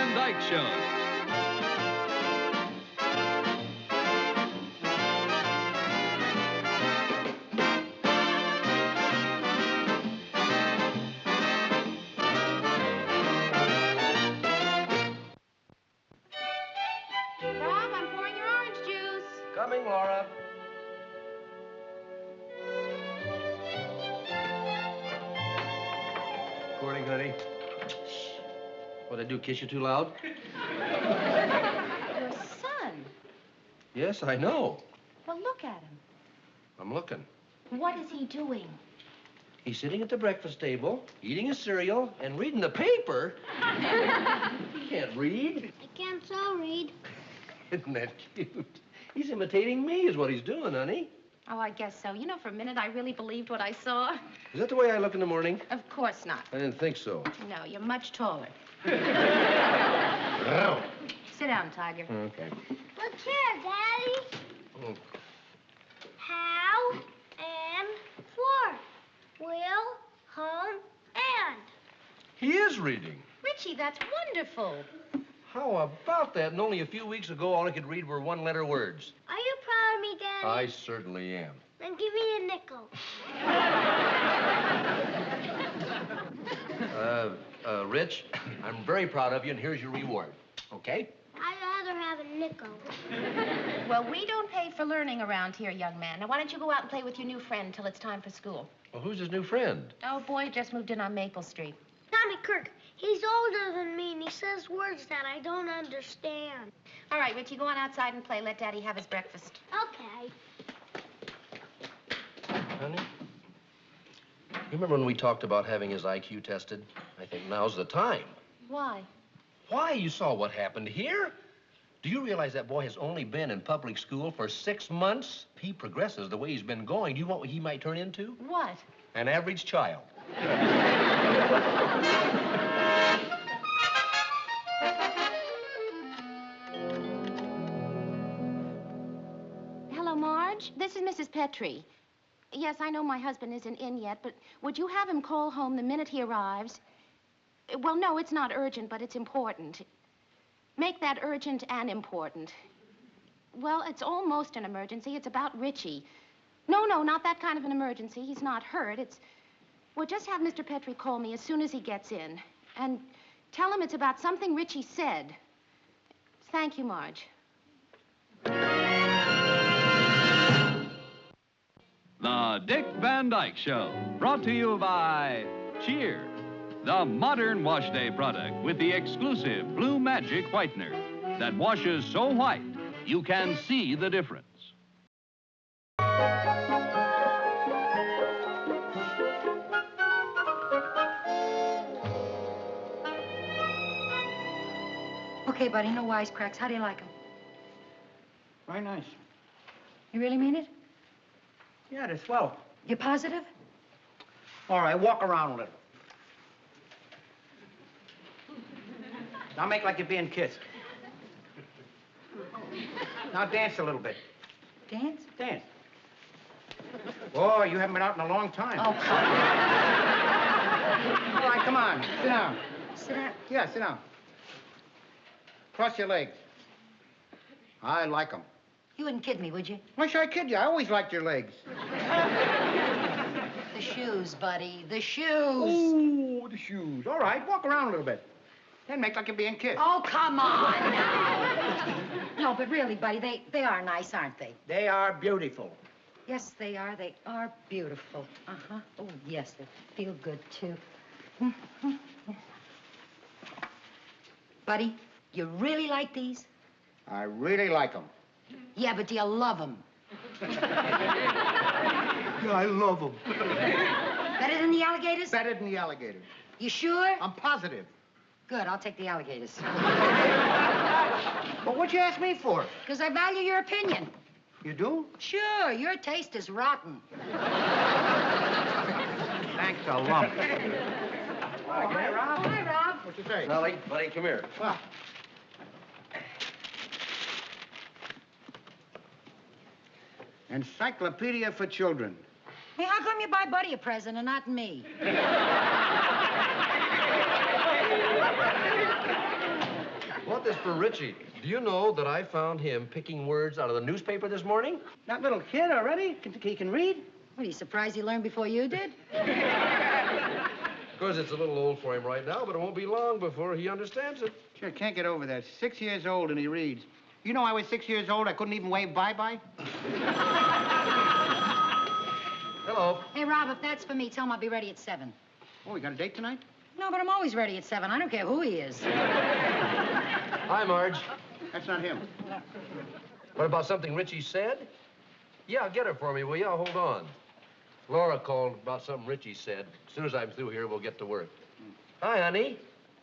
Van Dyke Show. Rob, I'm pouring your orange juice. Coming, Laura. Morning, honey. Shh. What'd I do, kiss you too loud? Your son. Yes, I know. Well, look at him. I'm looking. What is he doing? He's sitting at the breakfast table, eating his cereal, and reading the paper. He can't read. I can't so read. Isn't that cute? He's imitating me is what he's doing, honey. Oh, I guess so. You know, for a minute, I really believed what I saw. Is that the way I look in the morning? Of course not. I didn't think so. No, you're much taller. Oh. Sit down, Tiger. Okay. Look here, Daddy. Oh. How and for. Will, home, and. He is reading. Richie, that's wonderful. How about that? And only a few weeks ago, all I could read were one-letter words. Are you proud of me, Daddy? I certainly am. Then give me a nickel. Rich, I'm very proud of you, and here's your reward. Okay? I'd rather have a nickel. Well, we don't pay for learning around here, young man. Now, why don't you go out and play with your new friend until it's time for school? Well, who's his new friend? Oh, boy, just moved in on Maple Street. Tommy Kirk. He's older than me, and he says words that I don't understand. All right, Richie, go on outside and play. Let Daddy have his breakfast. Okay. Honey? You remember when we talked about having his IQ tested? I think now's the time. Why? Why? You saw what happened here. Do you realize that boy has only been in public school for 6 months? He progresses the way he's been going. Do you want what he might turn into? What? An average child. Hello, Marge. This is Mrs. Petrie. Yes, I know my husband isn't in yet, but would you have him call home the minute he arrives? Well, no, it's not urgent, but it's important. Make that urgent and important. Well, it's almost an emergency. It's about Ritchie. No, not that kind of an emergency. He's not hurt. Well, just have Mr. Petrie call me as soon as he gets in. And tell him it's about something Ritchie said. Thank you, Marge. The Dick Van Dyke Show, brought to you by Cheer, the modern wash day product with the exclusive Blue Magic Whitener that washes so white you can see the difference. Okay, buddy, no wisecracks. How do you like them? Very nice. You really mean it? Yeah, they're swell. You positive? All right, walk around a little. Now make like you're being kissed. Now dance a little bit. Dance? Dance. Oh, you haven't been out in a long time. Oh, come on. All right, come on. Sit down. Sit down. Yeah, sit down. Cross your legs. I like them. You wouldn't kid me, would you? Why should I kid you? I always liked your legs. The shoes, buddy. The shoes. Ooh, the shoes. All right, walk around a little bit. Then make like you're being kissed. Oh, come on now. No, but really, buddy, they are nice, aren't they? They are beautiful. Yes, they are. They are beautiful. Uh-huh. Oh, yes, they feel good, too. Buddy, you really like these? I really like them. Yeah, but do you love them? Yeah, I love them. Better than the alligators? Better than the alligators. You sure? I'm positive. Good, I'll take the alligators. But what'd you ask me for? Because I value your opinion. You do? Sure, your taste is rotten. Thanks a lump. Oh, hi, Rob. Hi, Rob. What you say? Sally, buddy, come here. What? Encyclopedia for children. Hey, how come you buy Buddy a present and not me? bought this for Ritchie. Do you know that I found him picking words out of the newspaper this morning? That little kid already? He can read? What, are you surprised he learned before you did? Of course, it's a little old for him right now, but it won't be long before he understands it. Sure, can't get over that. 6 years old and he reads. You know I was 6 years old, I couldn't even wave bye-bye? Hello. Hey, Rob, if that's for me, tell him I'll be ready at 7. Oh, we got a date tonight? No, but I'm always ready at 7. I don't care who he is. Hi, Marge. That's not him. What about something Ritchie said? Yeah, get her for me, will you? Hold on. Laura called about something Ritchie said. As soon as I'm through here, we'll get to work. Hi, honey.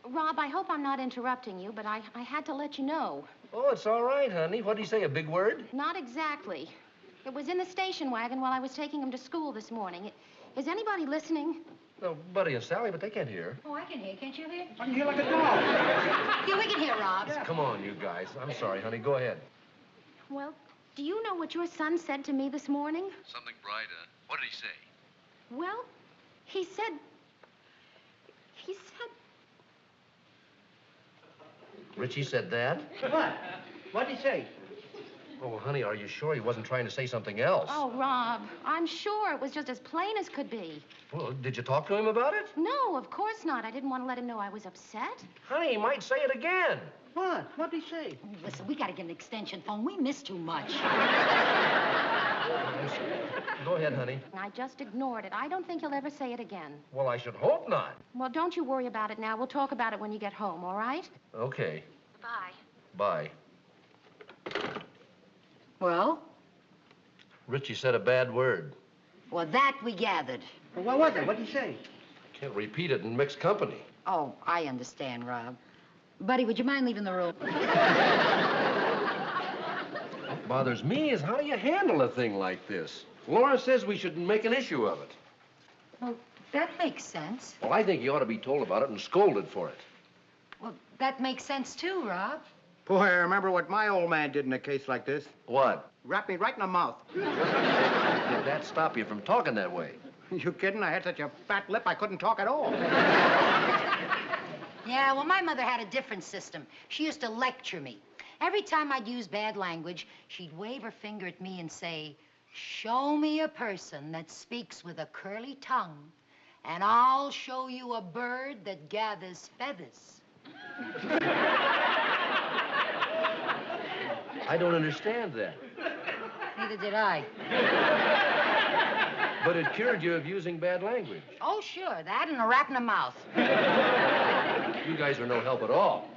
Rob, I hope I'm not interrupting you, but I had to let you know. Oh, it's all right, honey. What did he say, a big word? Not exactly. It was in the station wagon while I was taking him to school this morning. Is anybody listening? No, Buddy and Sally, but they can't hear. Oh, I can hear. Can't you hear? I can hear like a dog. Yeah, we can hear, Rob. Yeah. Come on, you guys. I'm sorry, honey. Go ahead. Well, do you know what your son said to me this morning? Something brighter. What did he say? Well, he said... Ritchie said that? What? What'd he say? Oh, honey, are you sure he wasn't trying to say something else? Oh, Rob, I'm sure it was just as plain as could be. Well, did you talk to him about it? No, of course not. I didn't want to let him know I was upset. Honey, he might say it again. What? What'd he say? Listen, we gotta get an extension phone. We miss too much. Go ahead, honey. I just ignored it. I don't think he'll ever say it again. Well, I should hope not. Well, don't you worry about it now. We'll talk about it when you get home, all right? Okay. Bye. Bye. Well? Ritchie said a bad word. Well, that we gathered. Well, what was it? What'd he say? Can't repeat it in mixed company. Oh, I understand, Rob. Buddy, would you mind leaving the room? What bothers me is how do you handle a thing like this? Laura says we should make an issue of it. Well, that makes sense. Well, I think you ought to be told about it and scolded for it. Well, that makes sense, too, Rob. Boy, I remember what my old man did in a case like this. What? Wrapped me right in the mouth. Did that stop you from talking that way? You kidding? I had such a fat lip I couldn't talk at all. Yeah, well, my mother had a different system. She used to lecture me. Every time I'd use bad language, she'd wave her finger at me and say, "Show me a person that speaks with a curly tongue, and I'll show you a bird that gathers feathers." I don't understand that. Neither did I. But it cured you of using bad language. Oh, sure, that and a rap in the mouth. You guys are no help at all.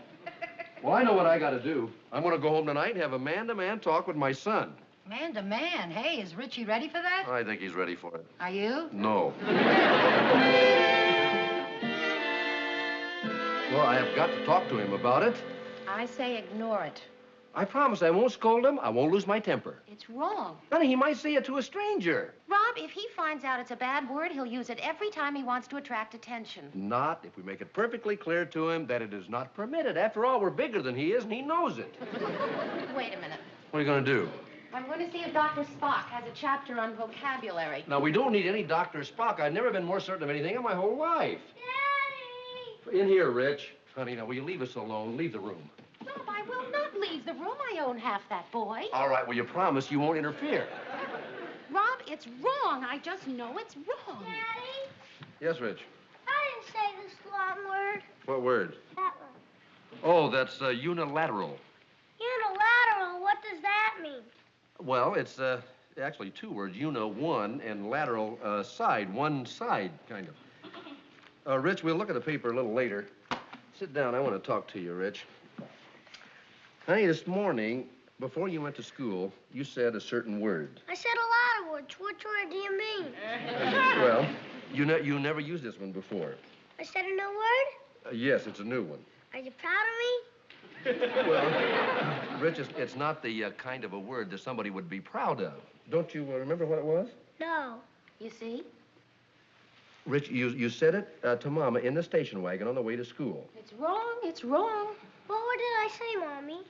Well, I know what I got to do. I'm going to go home tonight and have a man-to-man talk with my son. Man to man. Hey, is Ritchie ready for that? I think he's ready for it. Are you? No. Well, I have got to talk to him about it. I say ignore it. I promise I won't scold him. I won't lose my temper. It's wrong. Honey, he might say it to a stranger. Rob, if he finds out it's a bad word, he'll use it every time he wants to attract attention. Not if we make it perfectly clear to him that it is not permitted. After all, we're bigger than he is, and he knows it. Wait a minute. What are you going to do? I'm going to see if Dr. Spock has a chapter on vocabulary. Now, we don't need any Dr. Spock. I've never been more certain of anything in my whole life. Daddy! In here, Rich. Honey, now, will you leave us alone? Leave the room. Rob, I will not leave the room. I own half that boy. All right, well, you promise you won't interfere. Rob, it's wrong. I just know it's wrong. Daddy, Yes, Rich. I didn't say this long word. What word? That one. Oh, that's unilateral. Unilateral, what does that mean? Well, it's actually two words. One, and lateral, side. One side, kind of. Rich, we'll look at the paper a little later. Sit down. I want to talk to you, Rich. Honey, this morning, before you went to school, you said a certain word. I said a lot of words. Which word do you mean? Well, you never used this one before. I said a new word? Yes, it's a new one. Are you proud of me? Well, Rich, it's not the kind of a word that somebody would be proud of. Don't you remember what it was? No. You see? Rich, you said it to Mama in the station wagon on the way to school. It's wrong. It's wrong. Well, what did I say, Mommy?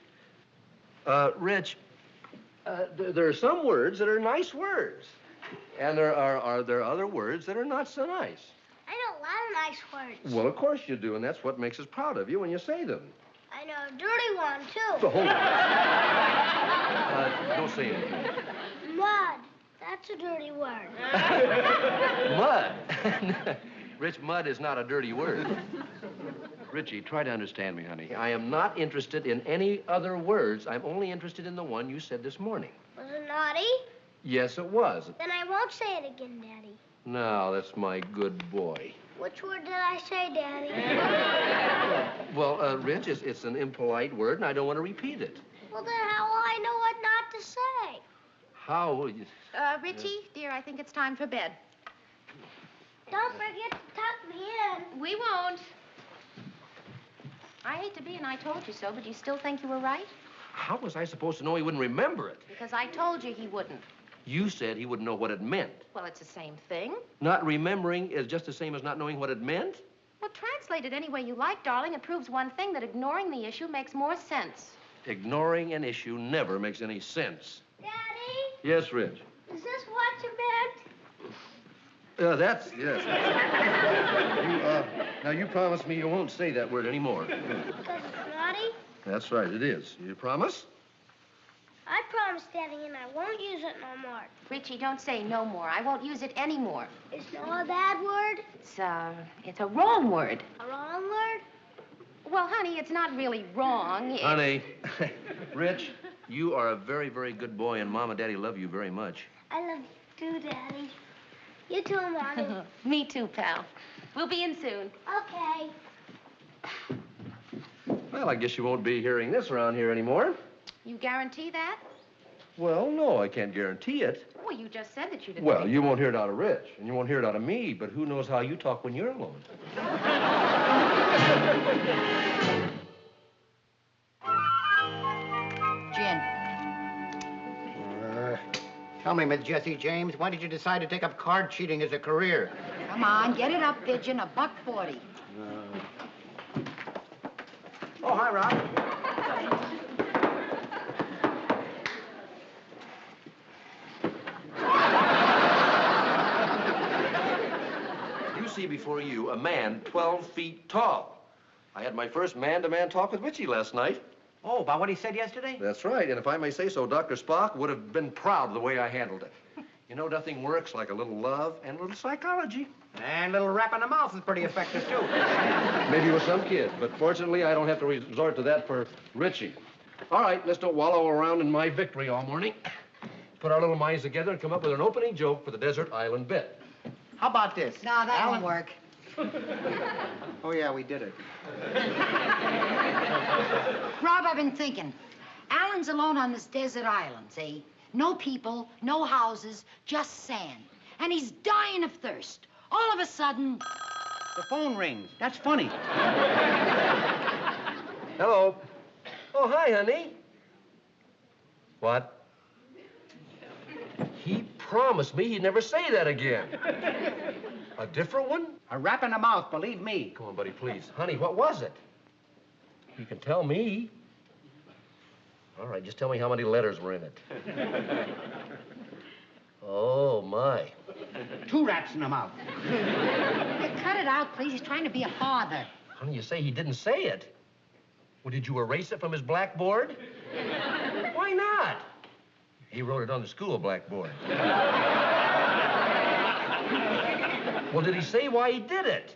Rich, there are some words that are nice words. And there are other words that are not so nice. I know a lot of nice words. Well, of course you do, and that's what makes us proud of you when you say them. I I know a dirty one, too. Don't say anything. Mud. That's a dirty word. Mud? Rich, mud is not a dirty word. Richie, try to understand me, honey. I am not interested in any other words. I'm only interested in the one you said this morning. Was it naughty? Yes, it was. Then I won't say it again, Daddy. Now, that's my good boy. Which word did I say, Daddy? Well, Rich, it's an impolite word, and I don't want to repeat it. Well, then how will I know what not to say? How will you... Richie, dear, I think it's time for bed. Don't forget to tuck me in. We won't. I hate to be an I told you so, but you still think you were right? How was I supposed to know he wouldn't remember it? Because I told you he wouldn't. You said he wouldn't know what it meant. Well, it's the same thing. Not remembering is just the same as not knowing what it meant? Well, translate it any way you like, darling. It proves one thing, that ignoring the issue makes more sense. Ignoring an issue never makes any sense. Daddy? Yes, Rich. Is this what you meant? Yes. Now, you promise me you won't say that word anymore. Because it's naughty? That's right, it is. You promise? I promised, Daddy, and I won't use it no more. Richie, don't say no more. I won't use it anymore. Is no a bad word? It's a wrong word. A wrong word? Well, honey, it's not really wrong. Honey, Rich, you are a very, very good boy, and Mom and Daddy love you very much. I love you too, Daddy. You too, Mommy. Me too, pal. We'll be in soon. Okay. Well, I guess you won't be hearing this around here anymore. You guarantee that? Well, no, I can't guarantee it. Well, you just said that you didn't. Well, you won't hear it out of Rich, and you won't hear it out of me, but who knows how you talk when you're alone. Gin. Tell me, Miss Jessie James, why did you decide to take up card cheating as a career? Come on, get it up, Pigeon. $1.40. Oh, hi, Rob. You see before you a man 12 feet tall. I had my first man-to-man talk with Ritchie last night. Oh, about what he said yesterday? That's right, and if I may say so, Dr. Spock would have been proud of the way I handled it. You know, nothing works like a little love and a little psychology. And a little rap in the mouth is pretty effective, too. Maybe with some kid, but fortunately, I don't have to resort to that for Ritchie. All right, let's don't wallow around in my victory all morning. Put our little minds together and come up with an opening joke for the desert island bit. How about this? No, that won't work. Oh, yeah, we did it. Rob, I've been thinking. Alan's alone on this desert island, see? No people, no houses, just sand. And he's dying of thirst. All of a sudden... The phone rings. That's funny. Hello. Oh, hi, honey. What? He promised me he'd never say that again. A different one? A rap in the mouth, believe me. Come on, buddy, please. Honey, what was it? You can tell me. All right, just tell me how many letters were in it. Oh, my. 2 rats in the mouth. Cut it out, please. He's trying to be a father. Honey, you say he didn't say it. Well, did you erase it from his blackboard? Why not? He wrote it on the school blackboard. Well, did he say why he did it?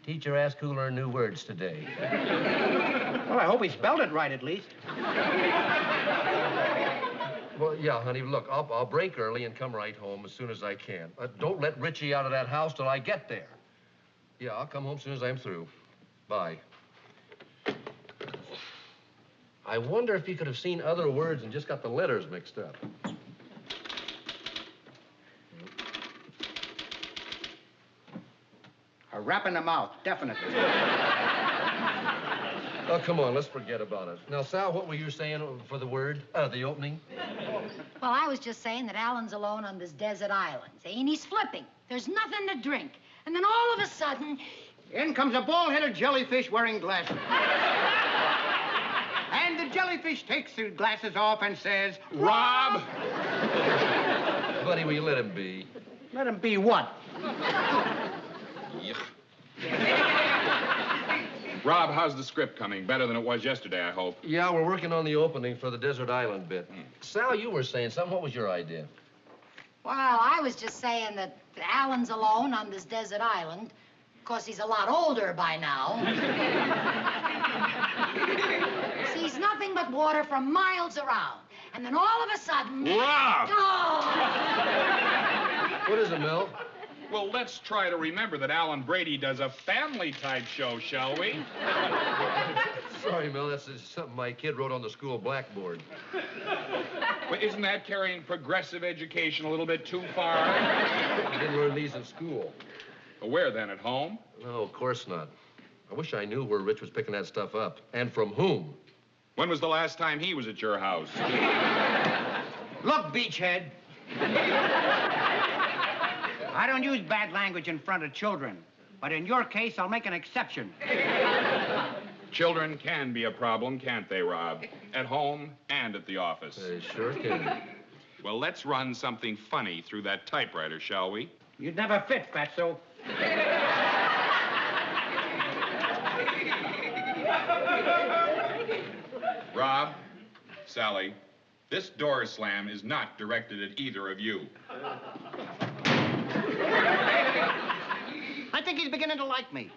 Teacher asked who learned new words today. Well, I hope he spelled it right, at least. Well, yeah, honey, look, I'll break early and come right home as soon as I can. Don't let Ritchie out of that house till I get there. Yeah, I'll come home as soon as I'm through. Bye. I wonder if he could have seen other words and just got the letters mixed up. A rap in the mouth, definitely. Oh, come on, let's forget about it. Now, Sal, what were you saying for the word, the opening? Well, I was just saying that Alan's alone on this desert island, see? And he's flipping. There's nothing to drink. And then all of a sudden... In comes a bald-headed jellyfish wearing glasses. And the jellyfish takes his glasses off and says, Rob! Buddy, will you let him be? Let him be what? Rob, how's the script coming? Better than it was yesterday, I hope. Yeah, we're working on the opening for the desert island bit. Sal, you were saying something. What was your idea? Well, I was just saying that Alan's alone on this desert island. Of course, he's a lot older by now. Sees nothing but water for miles around. And then all of a sudden... Rob! Oh! What is it, Mel? Well, let's try to remember that Alan Brady does a family-type show, shall we? Sorry, Mel, that's just something my kid wrote on the school blackboard. Well, isn't that carrying progressive education a little bit too far? I didn't learn these in school. Well, where then, at home? No, of course not. I wish I knew where Rich was picking that stuff up. And from whom. When was the last time he was at your house? Look, beachhead. I don't use bad language in front of children. But in your case, I'll make an exception. Children can be a problem, can't they, Rob? At home and at the office. They sure can. Well, let's run something funny through that typewriter, shall we? You'd never fit, Fatso. Rob, Sally, this door slam is not directed at either of you. I think he's beginning to like me.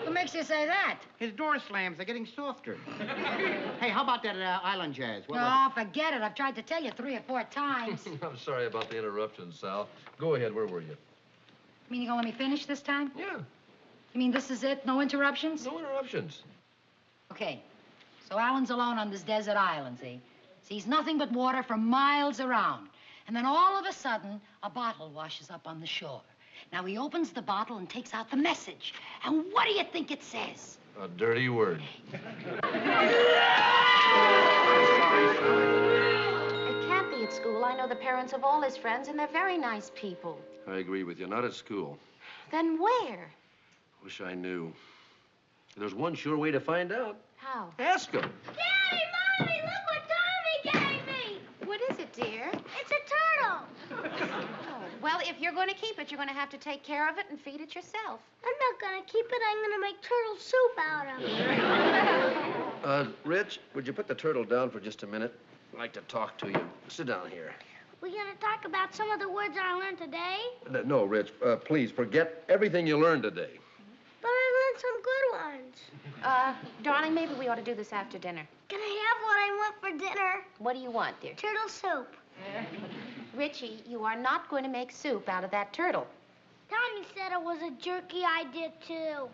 What makes you say that? His door slams are getting softer. Hey, how about that island jazz? Oh, forget it. I've tried to tell you 3 or 4 times. I'm sorry about the interruption, Sal. Go ahead, where were you? You mean you're gonna let me finish this time? Yeah, You mean this is it? No interruptions? no interruptions. Okay. So Alan's alone on this desert island, see? Sees nothing but water for miles around. And then all of a sudden, a bottle washes up on the shore. Now he opens the bottle and takes out the message. And what do you think it says? A dirty word. It can't be at school. I know the parents of all his friends, and they're very nice people. I agree with you. Not at school. Then where? Wish I knew. There's one sure way to find out. How? Ask him. Daddy, Mommy, look what Tommy gave me. What is it, dear? It's a turtle. Oh, well, if you're going to keep it, you're going to have to take care of it and feed it yourself. I'm not going to keep it. I'm going to make turtle soup out of it. Rich, would you put the turtle down for just a minute? I'd like to talk to you. Sit down here. We're going to talk about some of the words I learned today. No, Rich, please, forget everything you learned today. But I learned some good ones. Darling, maybe we ought to do this after dinner. Can I have what I want for dinner? What do you want, dear? Turtle soup. Richie, you are not going to make soup out of that turtle. Tommy said it was a jerky idea, too.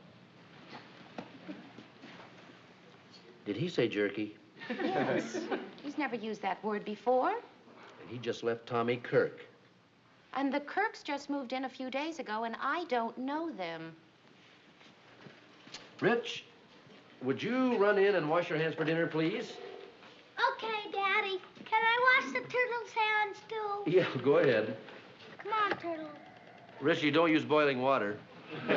Did he say jerky? Yes. He's never used that word before. And he just left Tommy Kirk. And the Kirks just moved in a few days ago, and I don't know them. Rich, would you run in and wash your hands for dinner, please? Okay, Daddy. Can I wash the turtle's hands, too? Yeah, go ahead. Come on, turtle. Richie, don't use boiling water. Bob,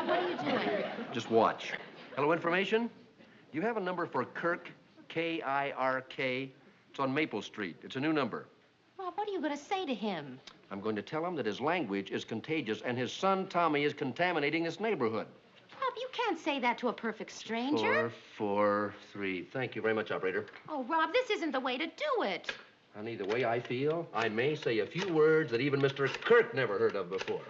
what are you doing? Just watch. Hello, information? Do you have a number for Kirk? K-I-R-K? It's on Maple Street. It's a new number. Bob, what are you going to say to him? I'm going to tell him that his language is contagious and his son Tommy is contaminating this neighborhood. Bob, you can't say that to a perfect stranger. 443. Thank you very much, operator. Oh, Rob, this isn't the way to do it. Honey, the way I feel, I may say a few words that even Mr. Kirk never heard of before.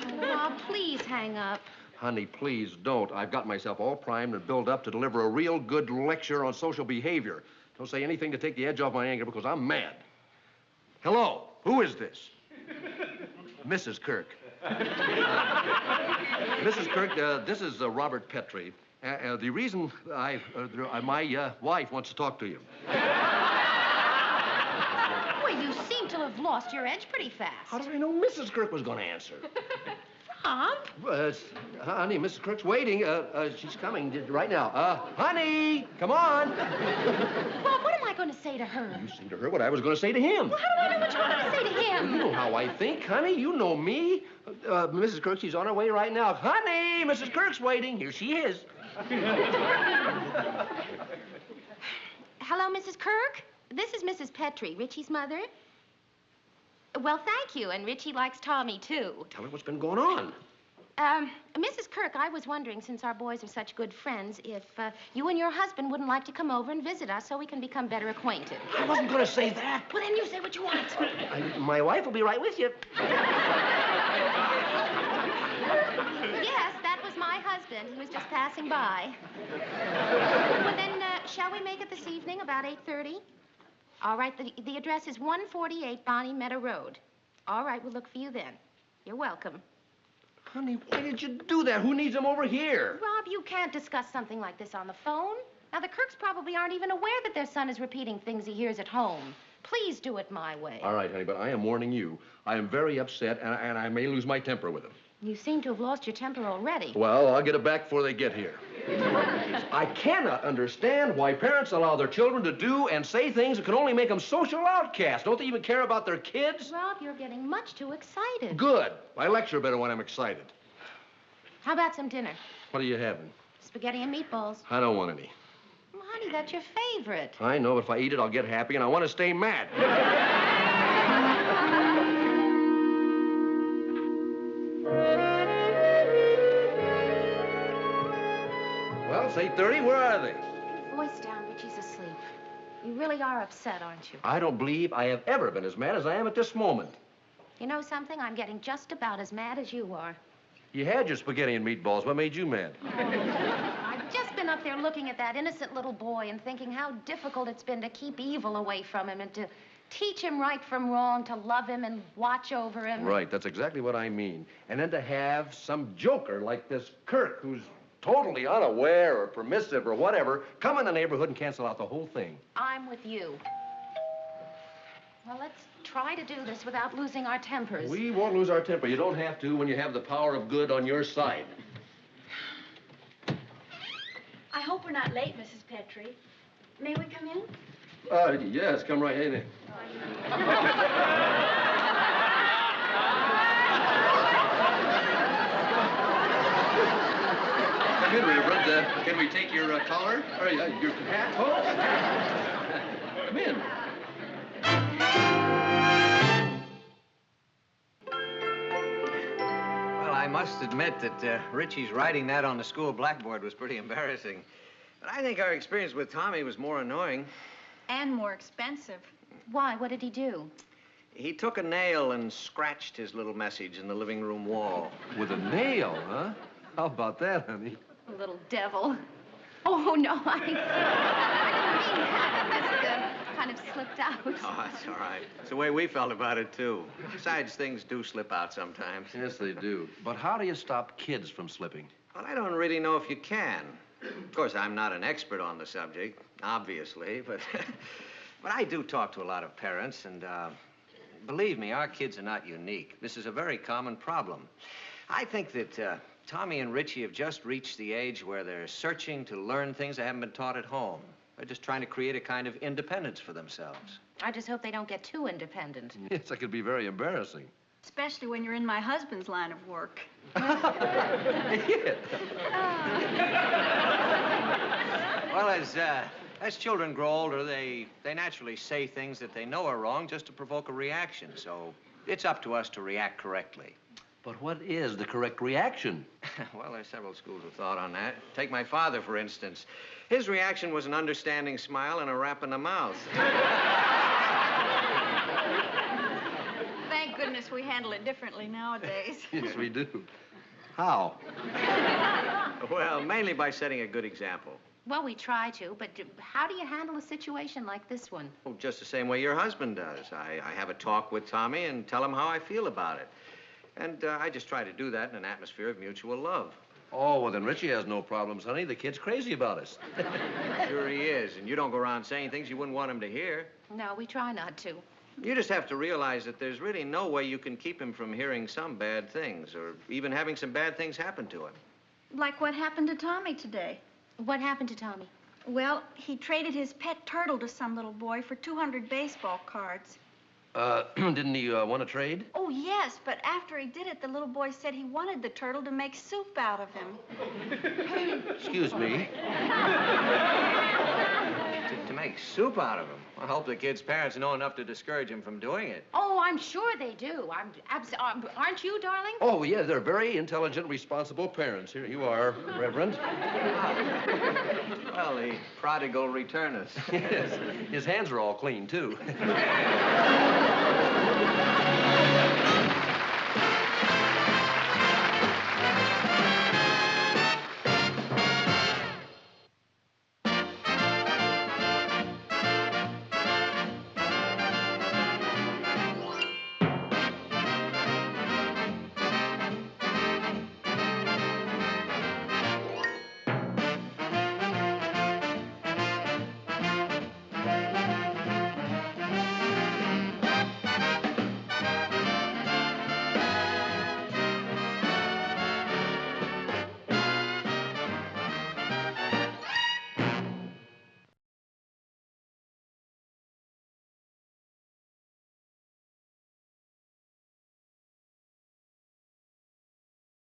Oh, Rob, please hang up. Honey, please don't. I've got myself all primed and built up to deliver a real good lecture on social behavior. Don't say anything to take the edge off my anger because I'm mad. Hello, who is this? Mrs. Kirk. Mrs. Kirk, this is Robert Petrie. The reason my wife wants to talk to you. Well, you seem to have lost your edge pretty fast. How did I know Mrs. Kirk was going to answer? Bob? Honey, Mrs. Kirk's waiting. She's coming right now. Honey, come on. Bob, what am I going to say to her? You say to her what I was going to say to him. Well, how do I know what you're going to say to him? You know how I think, honey. You know me. Mrs. Kirk, she's on her way right now. Honey, Mrs. Kirk's waiting. Here she is. Hello, Mrs. Kirk. This is Mrs. Petrie, Ritchie's mother. Well, thank you, and Ritchie likes Tommy, too. Tell her what's been going on. Mrs. Kirk, I was wondering, since our boys are such good friends, if you and your husband wouldn't like to come over and visit us so we can become better acquainted. I wasn't going to say that. Well, then you say what you want. My wife will be right with you. Yes, that was my husband. He was just passing by. Well, then, shall we make it this evening, about 8:30? All right, the address is 148 Bonnie Meadow Road. All right, we'll look for you then. You're welcome. Honey, why did you do that? Who needs him over here? Rob, you can't discuss something like this on the phone. Now, the Kirks probably aren't even aware that their son is repeating things he hears at home. Please do it my way. All right, honey, but I am warning you. I am very upset, and I may lose my temper with him. You seem to have lost your temper already. Well, I'll get it back before they get here. I cannot understand why parents allow their children to do and say things that can only make them social outcasts. Don't they even care about their kids? Rob, you're getting much too excited. Good. I lecture better when I'm excited. How about some dinner? What are you having? Spaghetti and meatballs. I don't want any. Well, honey, that's your favorite. I know, but if I eat it, I'll get happy, and I want to stay mad. Well, it's 8:30. Where are they? Voice down, Ritchie's asleep. You really are upset, aren't you? I don't believe I have ever been as mad as I am at this moment. You know something? I'm getting just about as mad as you are. You had your spaghetti and meatballs. What made you mad? I've just been up there looking at that innocent little boy and thinking how difficult it's been to keep evil away from him and to teach him right from wrong, to love him and watch over him. Right, that's exactly what I mean. And then to have some joker like this Kirk, who's totally unaware or permissive or whatever, come in the neighborhood and cancel out the whole thing. I'm with you. Well, let's try to do this without losing our tempers. We won't lose our temper. You don't have to when you have the power of good on your side. I hope we're not late, Mrs. Petrie. May we come in? Yes, come right in. Come in, Reverend. Can we take your collar? Or your hat? Oh. Come in. Well, I must admit that Ritchie's writing that on the school blackboard was pretty embarrassing. But I think our experience with Tommy was more annoying. And more expensive. Why? What did he do? He took a nail and scratched his little message in the living room wall. With a nail, huh? How about that, honey? Little devil. Oh, no, I didn't mean that. It just kind of slipped out. Oh, that's all right. It's the way we felt about it, too. Besides, things do slip out sometimes. Yes, they do. But how do you stop kids from slipping? Well, I don't really know if you can. Of course, I'm not an expert on the subject, obviously, but but I do talk to a lot of parents, and believe me, our kids are not unique. This is a very common problem. I think that Tommy and Ritchie have just reached the age where they're searching to learn things they haven't been taught at home. They're just trying to create a kind of independence for themselves. I just hope they don't get too independent. Yes, that could be very embarrassing. Especially when you're in my husband's line of work. Well, as children grow older, they naturally say things that they know are wrong just to provoke a reaction. So it's up to us to react correctly. But what is the correct reaction? Well, there's several schools of thought on that. Take my father, for instance. His reaction was an understanding smile and a rap in the mouth. Thank goodness we handle it differently nowadays. Yes, we do. How? Well, mainly by setting a good example. Well, we try to, but how do you handle a situation like this one? Well, just the same way your husband does. I have a talk with Tommy and tell him how I feel about it. And I just try to do that in an atmosphere of mutual love. Oh, well, then Ritchie has no problems, honey. The kid's crazy about us. Sure he is, and you don't go around saying things you wouldn't want him to hear. No, we try not to. You just have to realize that there's really no way you can keep him from hearing some bad things, or even having some bad things happen to him. Like what happened to Tommy today. What happened to Tommy? Well, he traded his pet turtle to some little boy for 200 baseball cards. Didn't he want to trade? Oh, yes, but after he did it, the little boy said he wanted the turtle to make soup out of him. Excuse me. To make soup out of him. I hope the kid's parents know enough to discourage him from doing it. Oh, I'm sure they do. Aren't you, darling? Oh, yeah, they're very intelligent, responsible parents. Here you are, Reverend. Well, the prodigal returneth. Yes. His hands are all clean, too.